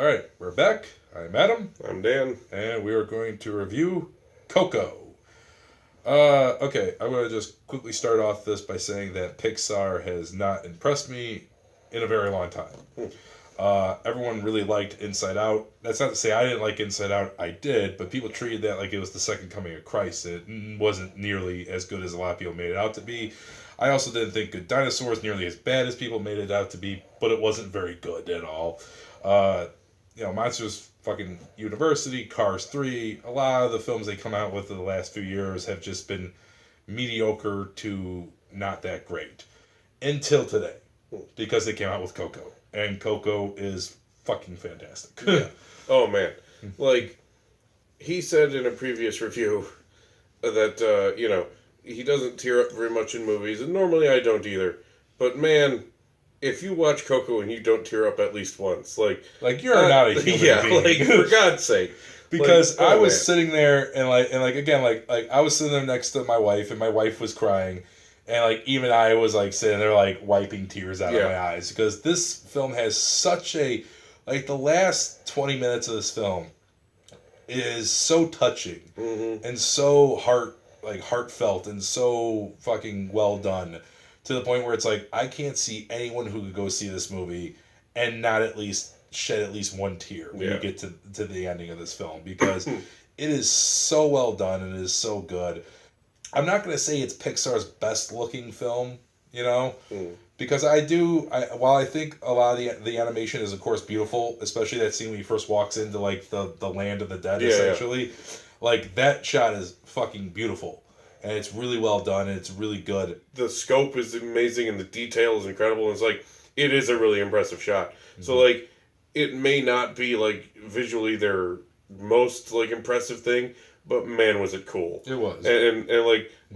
Alright, we're back. I'm Adam. I'm Dan. And we are going to review Coco. Okay, I'm going to just quickly start off this by saying that Pixar has not impressed me in a very long time. Everyone really liked Inside Out. That's not to say I didn't like Inside Out. I did, but people treated that like it was the second coming of Christ. It wasn't nearly as good as a lot of people made it out to be. I also didn't think Good Dinosaur was nearly as bad as people made it out to be, but it wasn't very good at all. Monsters fucking University, Cars 3, a lot of the films they come out with in the last few years have just been mediocre to not that great. Until today. Because they came out with Coco. And Coco is fucking fantastic. Yeah. Oh, man. Like, he said in a previous review that, he doesn't tear up very much in movies, and normally I don't either. But, man, if you watch Coco and you don't tear up at least once, like you're not a human being. For God's sake. Because I was sitting there and I was sitting there next to my wife and my wife was crying and even I was sitting there wiping tears out of my eyes because this film has such a the last 20 minutes of this film is so touching and so heartfelt and so fucking well done. To the point where it's I can't see anyone who could go see this movie and not at least shed at least one tear when you get to the ending of this film because it is so well done and it is so good. I'm not going to say it's Pixar's best looking film, because while I think a lot of the animation is of course beautiful, especially that scene when he first walks into the land of the dead essentially, that shot is fucking beautiful. And it's really well done, and it's really good. The scope is amazing, and the detail is incredible. And it is a really impressive shot. Mm-hmm. So, it may not be, visually their most, impressive thing, but man, was it cool. It was. And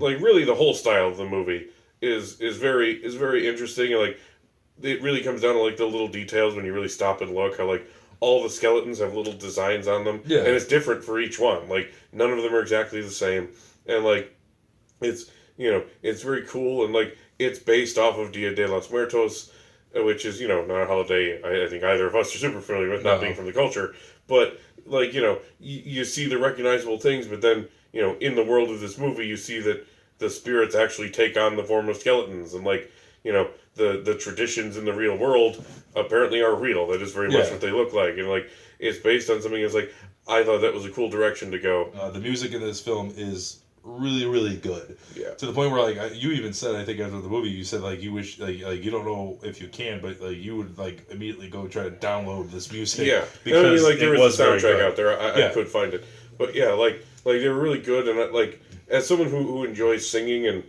really the whole style of the movie is very interesting. And, it really comes down to, the little details when you really stop and look. How, all the skeletons have little designs on them. Yeah. And it's different for each one. None of them are exactly the same. And, it's, it's very cool, and, it's based off of Dia de los Muertos, which is, not a holiday I think either of us are super familiar with, not being from the culture, but, you see the recognizable things, but then, in the world of this movie, you see that the spirits actually take on the form of skeletons, and, the traditions in the real world apparently are real. That is very much what they look like, and, it's based on something that's, I thought that was a cool direction to go. The music in this film is really, really good. Yeah. To the point where you even said, I think after the movie, you said you wish you don't know if you can, but you would immediately go try to download this music. Yeah. Because there was a soundtrack out there. I could find it, but they were really good. And as someone who enjoys singing and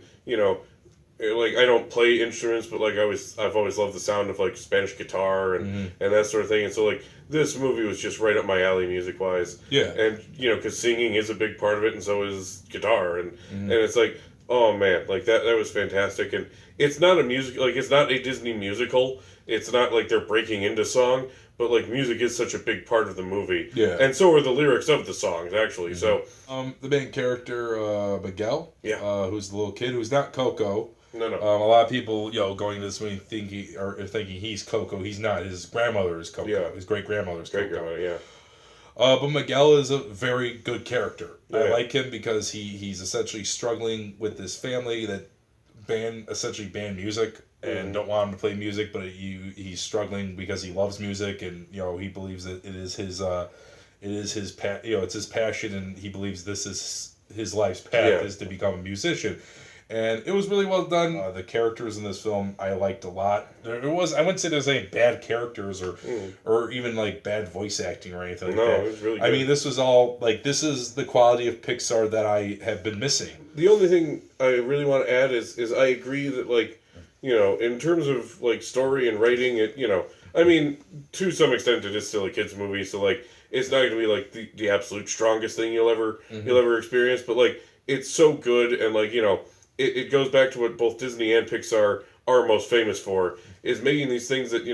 I don't play instruments, but I've always loved the sound of Spanish guitar and that sort of thing. And so this movie was just right up my alley music wise. Yeah. And because singing is a big part of it, and so is guitar, and it's oh man, that was fantastic. And it's not a music it's not a Disney musical. It's not they're breaking into song, but music is such a big part of the movie. Yeah. And so are the lyrics of the songs actually. So the main character Miguel, who's the little kid who's not Coco. No. A lot of people, going to this movie thinking he's Coco. He's not. His grandmother is Coco. Yeah. His great-grandmother is Coco. Great-grandmother, yeah. But Miguel is a very good character. Yeah. I like him because he's essentially struggling with this family that essentially ban music and don't want him to play music, but he's struggling because he loves music and he believes that it's his passion, and he believes this is his life's path is to become a musician. And it was really well done. The characters in this film I liked a lot. I wouldn't say there's any bad characters or even bad voice acting or anything like that. No, it was really good. I mean, this was all this is the quality of Pixar that I have been missing. The only thing I really want to add is I agree that in terms of story and writing, I mean, to some extent it is still a kids movie, so it's not going to be the absolute strongest thing you'll ever experience, but it's so good, and it goes back to what both Disney and Pixar are most famous for, is making these things that,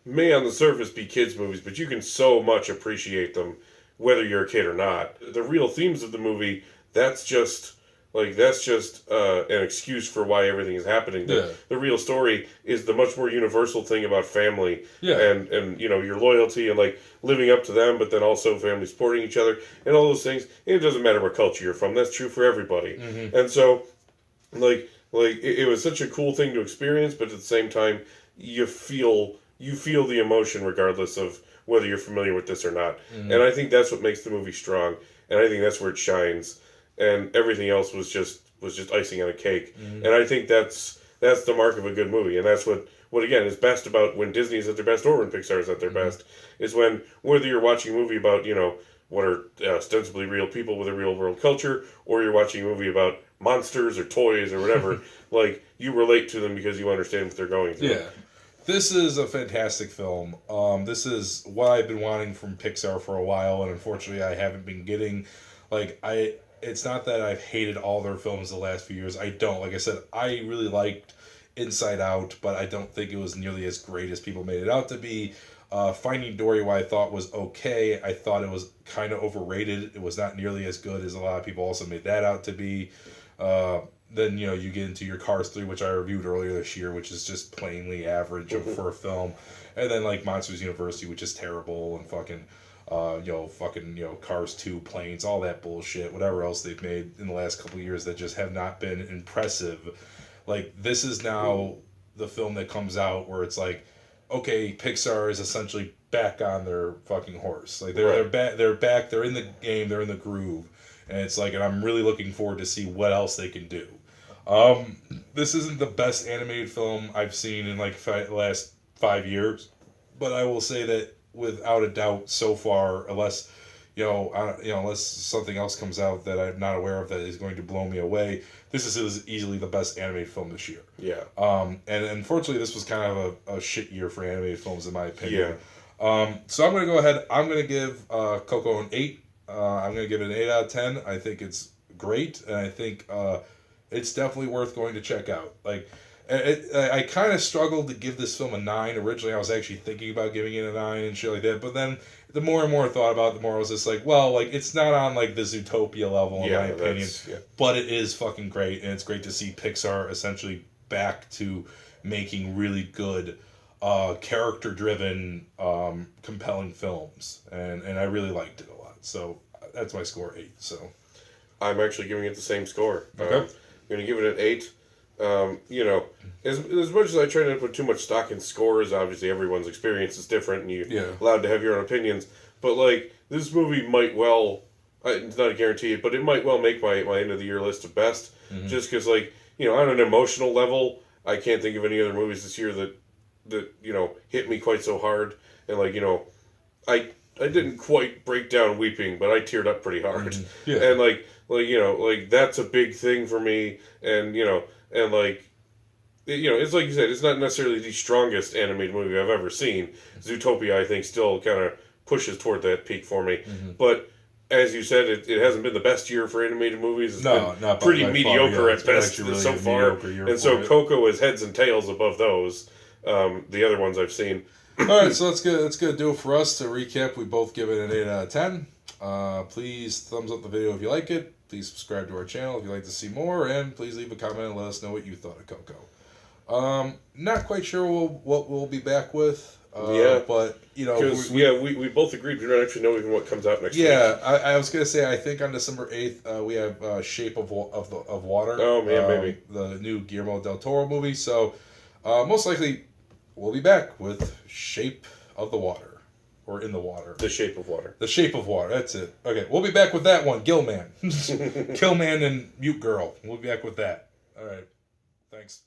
may on the surface be kids' movies, but you can so much appreciate them, whether you're a kid or not. The real themes of the movie, that's just Like, that's just an excuse for why everything is happening. The real story is the much more universal thing about family and your loyalty and, like, living up to them, but then also family supporting each other and all those things. And it doesn't matter what culture you're from. That's true for everybody. Mm-hmm. And so, it was such a cool thing to experience, but at the same time, you feel the emotion regardless of whether you're familiar with this or not. Mm-hmm. And I think that's what makes the movie strong. And I think that's where it shines. And everything else was just icing on a cake. Mm-hmm. And I think that's the mark of a good movie. And that's what again is best about when Disney is at their best or when Pixar is at their best, is when, whether you're watching a movie about, what are ostensibly real people with a real world culture, or you're watching a movie about monsters or toys or whatever, like, you relate to them because you understand what they're going through. Yeah. This is a fantastic film. This is what I've been wanting from Pixar for a while, and unfortunately I haven't been getting. It's not that I've hated all their films the last few years. I don't. Like I said, I really liked Inside Out, but I don't think it was nearly as great as people made it out to be. Finding Dory, what I thought was okay. I thought it was kind of overrated. It was not nearly as good as a lot of people also made that out to be. Then, you get into your Cars 3, which I reviewed earlier this year, which is just plainly average for a film. And then, like, Monsters University, which is terrible, and fucking Cars 2, Planes, all that bullshit, whatever else they've made in the last couple of years that just have not been impressive. Like, this is now the film that comes out where it's like, okay, Pixar is essentially back on their fucking horse. Like, they're back, they're in the game, they're in the groove. And it's like, and I'm really looking forward to see what else they can do. This isn't the best animated film I've seen in, like, the last 5 years. But I will say that, without a doubt, so far, unless something else comes out that I'm not aware of that is going to blow me away, this is easily the best animated film this year. Yeah. And unfortunately, this was kind of a shit year for animated films, in my opinion. Yeah. So I'm going to go ahead. I'm going to give Coco an 8. I'm going to give it an 8 out of 10. I think it's great, and I think it's definitely worth going to check out. Like, I kind of struggled to give this film a 9. Originally, I was actually thinking about giving it a 9 and shit like that. But then, the more and more I thought about it, the more I was just like, well, like, it's not on, like, the Zootopia level, in my opinion. But it is fucking great, and it's great to see Pixar essentially back to making really good, character-driven, compelling films. And I really liked it a lot. So, that's my score, 8. So, I'm actually giving it the same score. Okay. I'm going to give it an 8. As much as I try not to put too much stock in scores, obviously everyone's experience is different, and you're allowed to have your own opinions. But, like, this movie might well, it's not a guarantee, but it might well make my end of the year list of best. Mm-hmm. Just because, like, on an emotional level, I can't think of any other movies this year that hit me quite so hard. And, like, I didn't quite break down weeping, but I teared up pretty hard. Mm-hmm. Yeah. And, like that's a big thing for me. And, and, like, it's like you said, it's not necessarily the strongest animated movie I've ever seen. Zootopia, I think, still kind of pushes toward that peak for me. Mm-hmm. But, as you said, it hasn't been the best year for animated movies. It's been pretty mediocre at best so far. And so Coco is heads and tails above those, the other ones I've seen. All right, so that's good. That's going to do it for us. To recap, we both give it an 8 out of 10. Please thumbs up the video if you like it. Please subscribe to our channel if you'd like to see more. And please leave a comment and let us know what you thought of Coco. Not quite sure what we'll be back with. But, because we both agreed we don't actually know even what comes out next week. I was going to say, I think on December 8th, we have Shape of Water. Oh, man, maybe. The new Guillermo del Toro movie. So, most likely, we'll be back with Shape of the Water. Or In the Water. The Shape of Water. The Shape of Water, that's it. Okay, we'll be back with that one, Gillman. Killman and Mute Girl. We'll be back with that. All right. Thanks.